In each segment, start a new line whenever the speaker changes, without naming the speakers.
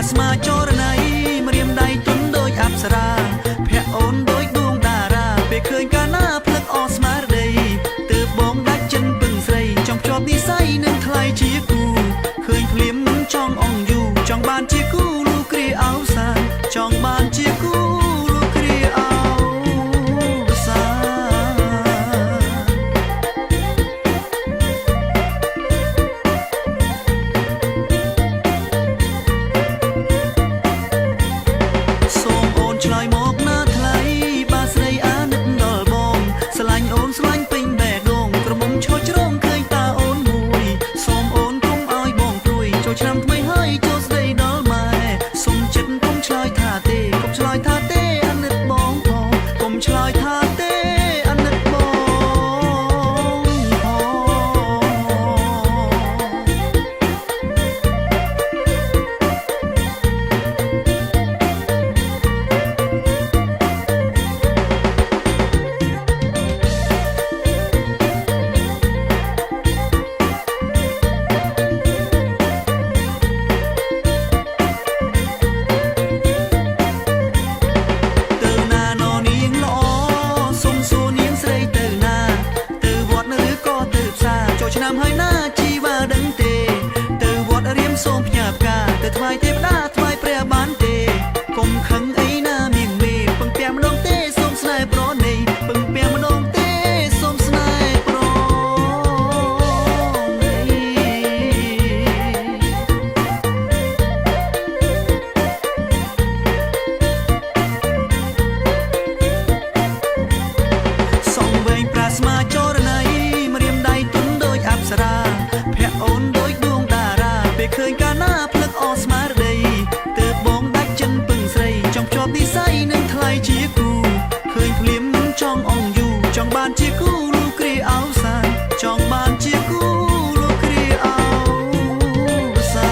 ស្មាចរណៃម្រាមដៃទុនដោយអប្សរាភ័ក្រអូនដោយដួងតារាពេលឃើញកាលណាផ្លឹកអស្មារតីទើបបងដាច់ចិនពឹងស្រីចង់ភ្ជាប់និស្ស័យនឹងថ្លៃជាគូឃើញភ្លាមចង់អងយូចង់បានជាគូលូគ្រាអោសានចង់បានជាគូលូគ្រាអោសាសូមអូនឆ្លើយមកណាថ្លៃបាស្រីអាណិតដល់បងស្រឡាញ់អូនស្រឡាញ់ពេញបេះដូងក្រមុំឈរជ្រងឃើញតាអូនមួយសូមអូនកុំឲ្យបងព្រួយចូលឆ្នាំថ្មីហើយចូលស្ដីដល់ម៉ែសុំចិត្តកុំឆ្លើយថាទេកុំឆ្លើយថាទេអាណិតបងផងកុំឆ្លើយថាទេអាណិតបងឆ្នាំហើយណាជីវ៉ាដឹងទេទៅវត្តរៀមសូមផ្ញើផ្កាទៅថ្វាយទេវតាថ្វាយព្រះបានទេកុំខឹងអីណាមៀងមេពឹងពាំម្ដងទេសូមស្នេហ៍ប្រណីពឹងពាំម្ដងទេសូមស្នេហ៍ប្រណីសំវែងប្រាស្មាចរណៃម្រាមដៃទុនដោយអប្សរាភ័ក្រអូនដោយដួងតារាពេលឃើញកាលណាផ្លឹកអស្មារតីទើបបងដាច់ចិនពឹងស្រីចង់ភ្ជាប់និស្ស័យនឹងថ្លៃជាគូឃើញភ្លាមចង់អងយូចង់បានជាគូលូគ្រាអោសានចង់បានជាគូលូគ្រាអោសា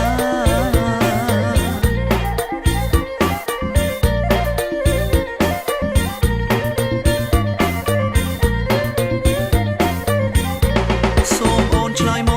សូមអូនឆ្លើយមក